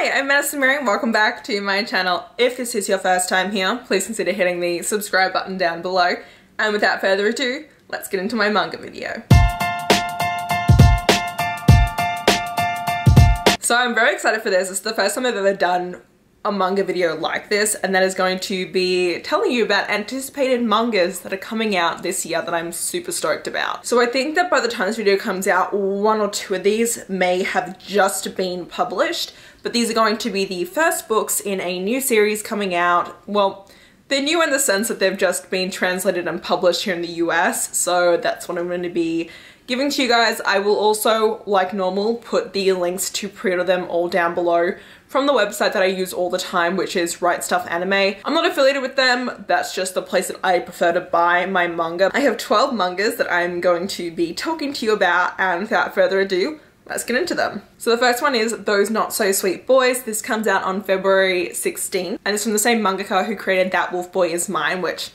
Hi, I'm Madison Mary. Welcome back to my channel. If this is your first time here, please consider hitting the subscribe button down below. And without further ado, let's get into my manga video. So I'm very excited for this. It's the first time I've ever done a manga video like this, and that is going to be telling you about anticipated mangas that are coming out this year that I'm super stoked about. So I think that by the time this video comes out, one or two of these may have just been published, but these are going to be the first books in a new series coming out. Well, they're new in the sense that they've just been translated and published here in the US, so that's what I'm going to be giving to you guys. I will also, like normal, put the links to pre-order them all down below from the website that I use all the time, which is Right Stuf Anime. I'm not affiliated with them, that's just the place that I prefer to buy my manga. I have 12 mangas that I'm going to be talking to you about, and without further ado, let's get into them. So the first one is Those Not So Sweet Boys. This comes out on February 16th, and it's from the same mangaka who created That Wolf Boy Is Mine, which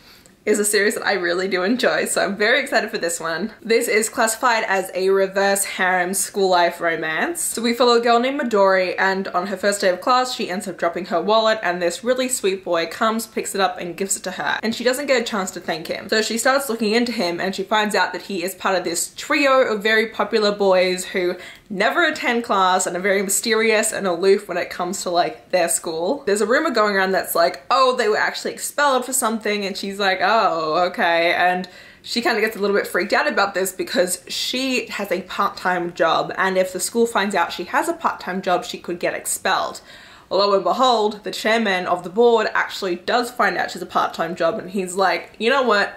is a series that I really do enjoy, so I'm very excited for this one. This is classified as a reverse harem school life romance. So we follow a girl named Midori, and on her first day of class she ends up dropping her wallet, and this really sweet boy comes, picks it up and gives it to her, and she doesn't get a chance to thank him. So she starts looking into him and she finds out that he is part of this trio of very popular boys who never attend class and are very mysterious and aloof when it comes to like their school. There's a rumor going around that's like, oh, they were actually expelled for something, and she's like, oh, okay, and she kind of gets a little bit freaked out about this because she has a part-time job, and if the school finds out she has a part-time job, she could get expelled. Lo and behold, the chairman of the board actually does find out she's a part-time job, and he's like, you know what,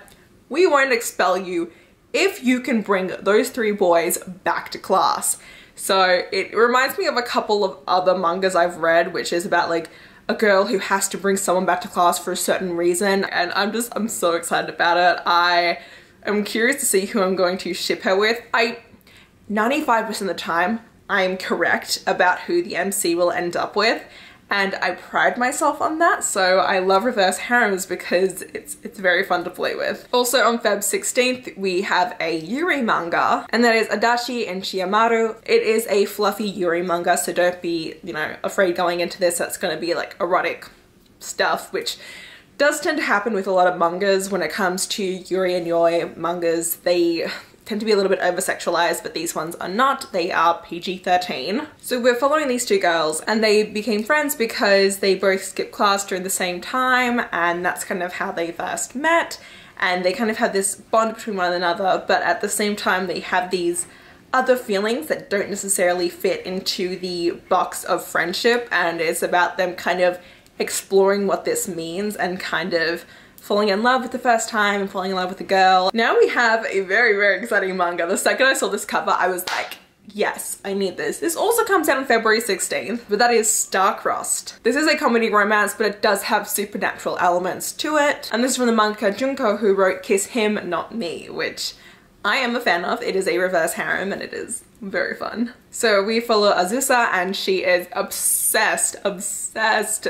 we won't expel you if you can bring those three boys back to class. So it reminds me of a couple of other mangas I've read, which is about like a girl who has to bring someone back to class for a certain reason, and I'm so excited about it. I am curious to see who I'm going to ship her with. 95% of the time I'm correct about who the MC will end up with, and I pride myself on that, so I love reverse harems because it's very fun to play with. Also on Feb 16th, we have a Yuri manga, and that is Adachi and Shiamaru. It is a fluffy Yuri manga, so don't be, you know, afraid going into this that's gonna be like erotic stuff, which does tend to happen with a lot of mangas when it comes to Yuri and Yoi mangas. They tend to be a little bit over-sexualized, but these ones are not. They are PG-13. So we're following these two girls, and they became friends because they both skipped class during the same time, and that's kind of how they first met, and they kind of have this bond between one another, but at the same time they have these other feelings that don't necessarily fit into the box of friendship, and it's about them kind of exploring what this means and kind of falling in love with the first time and falling in love with the girl. Now we have a very, very exciting manga. The second I saw this cover, I was like, yes, I need this. This also comes out on February 16th, but that is Star-Crossed. This is a comedy romance, but it does have supernatural elements to it. And this is from the mangaka Junko, who wrote Kiss Him, Not Me, which I am a fan of. It is a reverse harem, and it is very fun. So we follow Azusa, and she is obsessed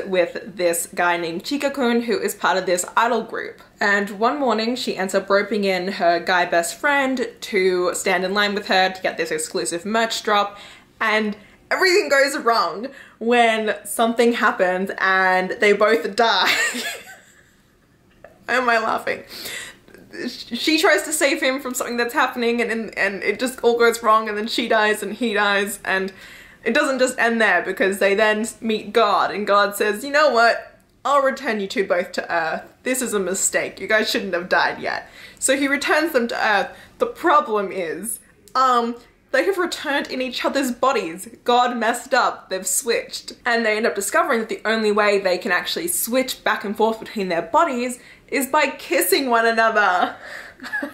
with this guy named Chika-kun, who is part of this idol group. And one morning she ends up roping in her guy best friend to stand in line with her to get this exclusive merch drop, and everything goes wrong when something happens and they both die. Why am I laughing? She tries to save him from something that's happening, and it just all goes wrong, and then she dies and he dies, and it doesn't just end there because they then meet God, and God says, you know what, I'll return you two both to Earth. This is a mistake. You guys shouldn't have died yet. So he returns them to Earth. The problem is, they have returned in each other's bodies. God messed up, they've switched. And they end up discovering that the only way they can actually switch back and forth between their bodies is by kissing one another.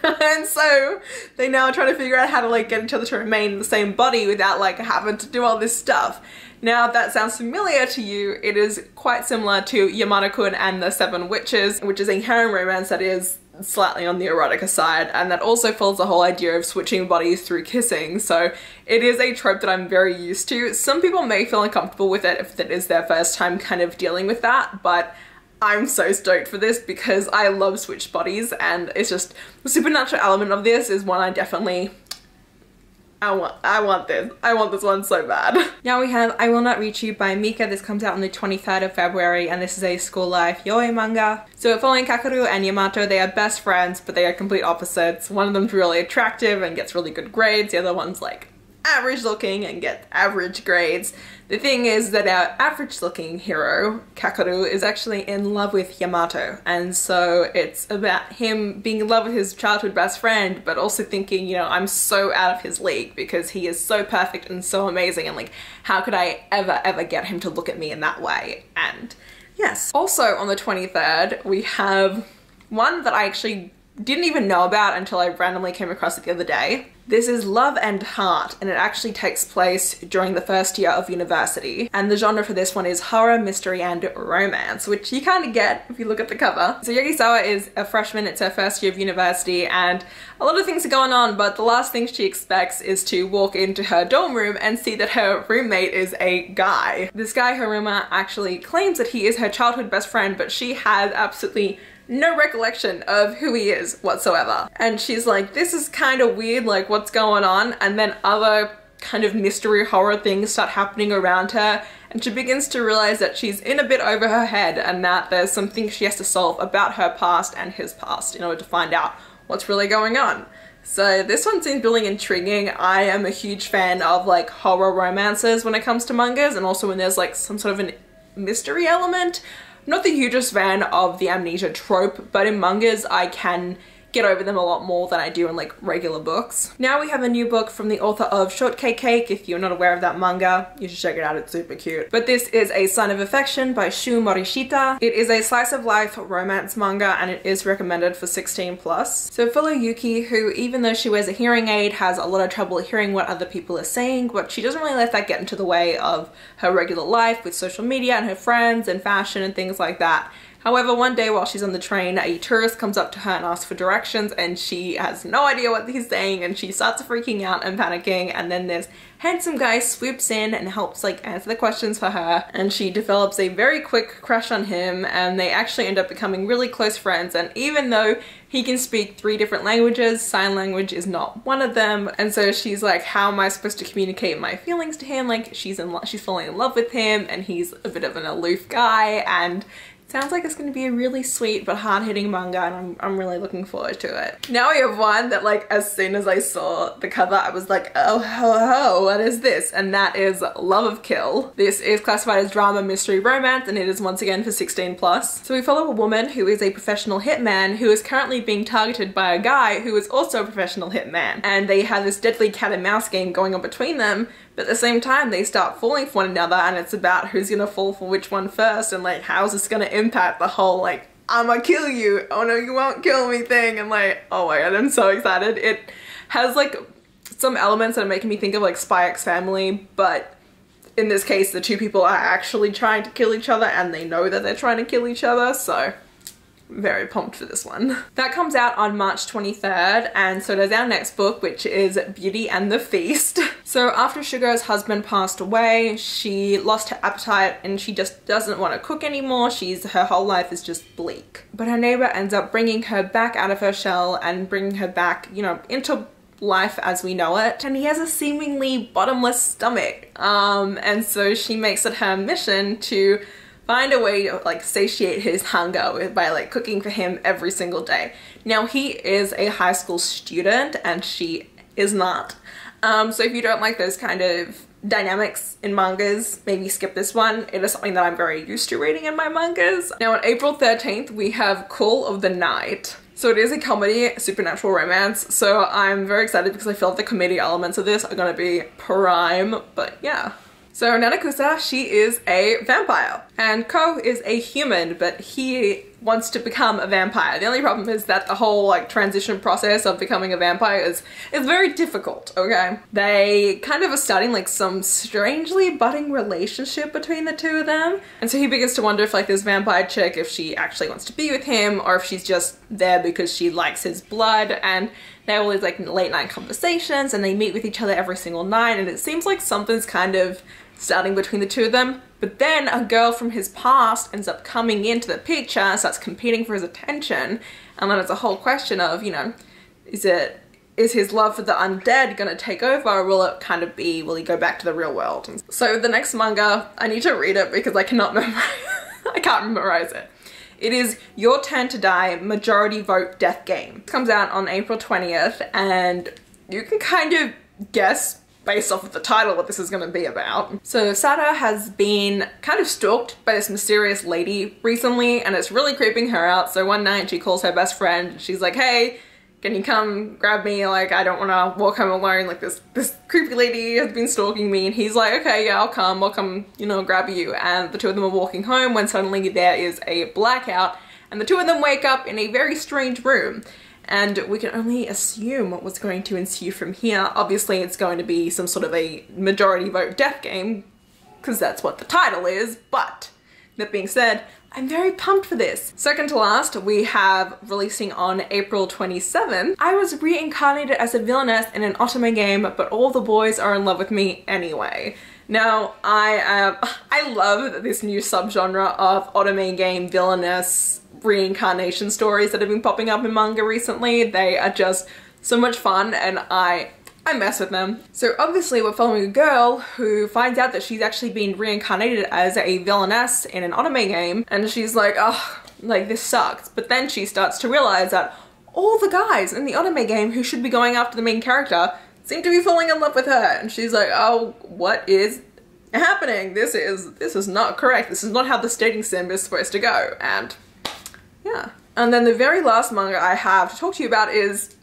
And so they now try to figure out how to like get each other to remain in the same body without like having to do all this stuff. Now if that sounds familiar to you, it is quite similar to Yamada-kun and the Seven Witches, which is a harem romance that is slightly on the erotica side, and that also follows the whole idea of switching bodies through kissing. So it is a trope that I'm very used to. Some people may feel uncomfortable with it if it is their first time kind of dealing with that, but I'm so stoked for this because I love switched bodies, and it's just the supernatural element of this is one I definitely I want this. I want this one so bad. Now we have I Will Not Reach You by Mika. This comes out on the 23rd of February and this is a school life yaoi manga. So following Kakeru and Yamato, they are best friends, but they are complete opposites. One of them's really attractive and gets really good grades. The other one's like average looking and gets average grades. The thing is that our average looking hero, Kakeru, is actually in love with Yamato, and so it's about him being in love with his childhood best friend, but also thinking, you know, I'm so out of his league because he is so perfect and so amazing, and like, how could I ever get him to look at me in that way? And yes. Also on the 23rd, we have one that I actually didn't even know about until I randomly came across it the other day. This is Love and Heart, and it actually takes place during the first year of university. And the genre for this one is horror, mystery, and romance, which you kind of get if you look at the cover. So Yogisawa is a freshman, it's her first year of university, and a lot of things are going on, but the last thing she expects is to walk into her dorm room and see that her roommate is a guy. This guy, Haruma, actually claims that he is her childhood best friend, but she has absolutely no recollection of who he is whatsoever. And she's like, this is kind of weird, like what's going on? And then other kind of mystery horror things start happening around her, and she begins to realize that she's in a bit over her head and that there's some things she has to solve about her past and his past in order to find out what's really going on. So this one seems really intriguing. I am a huge fan of like horror romances when it comes to mangas, and also when there's like some sort of a mystery element. I'm not the hugest fan of the amnesia trope, but in mangas I can get over them a lot more than I do in like regular books. Now we have a new book from the author of Shortcake Cake. If you're not aware of that manga, you should check it out, it's super cute. But this is A Sign of Affection by Shu Morishita. It is a slice of life romance manga and it is recommended for 16+. So follow Yuki, who even though she wears a hearing aid has a lot of trouble hearing what other people are saying, but she doesn't really let that get into the way of her regular life with social media and her friends and fashion and things like that. However, one day while she's on the train, a tourist comes up to her and asks for directions, and she has no idea what he's saying, and she starts freaking out and panicking, and then this handsome guy swoops in and helps like answer the questions for her, and she develops a very quick crush on him, and they actually end up becoming really close friends. And even though he can speak 3 different languages, sign language is not one of them, and so she's like, how am I supposed to communicate my feelings to him? Like, she's falling in love with him, and he's a bit of an aloof guy, and sounds like it's going to be a really sweet but hard-hitting manga, and I'm really looking forward to it. Now we have one that like as soon as I saw the cover I was like, oh ho ho, what is this? And that is Love of Kill. This is classified as drama, mystery, romance, and it is once again for 16+. So we follow a woman who is a professional hitman who is currently being targeted by a guy who is also a professional hitman, and they have this deadly cat and mouse game going on between them. But at the same time, they start falling for one another, and it's about who's gonna fall for which one first, and like, how's this gonna impact the whole like, I'ma kill you, oh no you won't kill me thing, and like, oh my god, I'm so excited. It has like some elements that are making me think of like Spy X Family, but in this case the 2 people are actually trying to kill each other and they know that they're trying to kill each other, so very pumped for this one. That comes out on March 23rd, and so does our next book, which is Beauty and the Feast. So after Sugar's husband passed away, she lost her appetite and she just doesn't want to cook anymore. Her whole life is just bleak. But her neighbor ends up bringing her back out of her shell and bringing her back, you know, into life as we know it, and he has a seemingly bottomless stomach. And so she makes it her mission to find a way to like satiate his hunger by like cooking for him every single day. Now he is a high school student and she is not. So if you don't like those kind of dynamics in mangas, maybe skip this one. It is something that I'm very used to reading in my mangas. Now on April 13th we have Call of the Night. So it is a comedy, supernatural romance, so I'm very excited because I feel like the comedy elements of this are gonna be prime, but yeah. So Nanakusa, she is a vampire, and Ko is a human, but he wants to become a vampire. The only problem is that the whole like transition process of becoming a vampire is very difficult, okay? They kind of are starting like some strangely budding relationship between the 2 of them, and so he begins to wonder if like this vampire chick, if she actually wants to be with him or if she's just there because she likes his blood. And they have all these like late night conversations and they meet with each other every single night, and it seems like something's kind of starting between the 2 of them. But then a girl from his past ends up coming into the picture, starts competing for his attention, and then it's a whole question of, you know, is it is his love for the undead gonna take over, or will it kind of be, will he go back to the real world? So the next manga, I need to read it because I cannot memorize, I can't memorize it. It is Your Turn to Die, Majority Vote Death Game. It comes out on April 20th, and you can kind of guess based off of the title what this is going to be about. So Sada has been kind of stalked by this mysterious lady recently, and it's really creeping her out. So one night she calls her best friend. She's like, hey, can you come grab me? Like, I don't want to walk home alone. Like, this creepy lady has been stalking me. And he's like, okay, yeah, I'll come, you know, grab you. And the two of them are walking home when suddenly there is a blackout, and the two of them wake up in a very strange room. And we can only assume what was going to ensue from here. Obviously, it's going to be some sort of a majority vote death game, because that's what the title is. But that being said, I'm very pumped for this. Second to last, we have releasing on April 27th. I was reincarnated as a villainess in an otome game, but all the boys are in love with me anyway. Now, I love this new subgenre of otome game villainess reincarnation stories that have been popping up in manga recently. They are just so much fun, and I mess with them. So obviously we're following a girl who finds out that she's actually been reincarnated as a villainess in an otome game, and she's like, oh, like this sucks. But then she starts to realize that all the guys in the otome game who should be going after the main character seem to be falling in love with her, and she's like, oh, what is happening? This is not correct. This is not how this dating sim is supposed to go. And yeah. And then the very last manga I have to talk to you about is,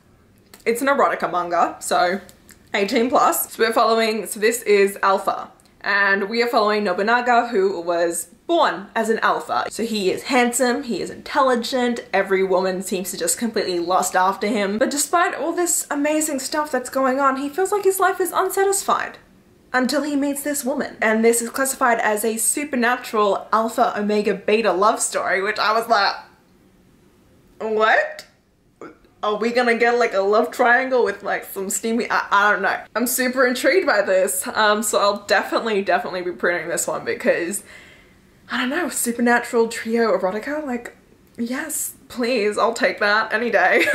it's an erotica manga, so 18 plus. So we're following, so this is Alpha, and we are following Nobunaga, who was born as an alpha. So he is handsome, he is intelligent, every woman seems to just completely lust after him. But despite all this amazing stuff that's going on, he feels like his life is unsatisfied until he meets this woman. And this is classified as a supernatural alpha omega beta love story, which I was like, what? Are we gonna get like a love triangle with like some steamy, I don't know. I'm super intrigued by this, so I'll definitely be printing this one because, I don't know, supernatural trio erotica, like, yes, please, I'll take that any day.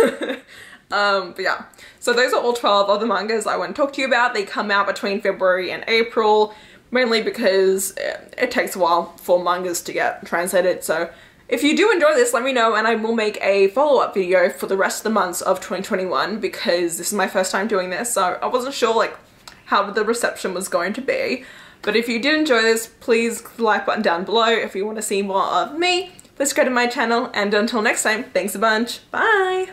But yeah, so those are all 12 of the mangas I want to talk to you about. They come out between February and April, mainly because it takes a while for mangas to get translated, so if you do enjoy this, let me know and I will make a follow-up video for the rest of the months of 2021 because this is my first time doing this, so I wasn't sure like how the reception was going to be. But if you did enjoy this, please click the like button down below. If you want to see more of me, subscribe to my channel, and until next time, thanks a bunch, bye!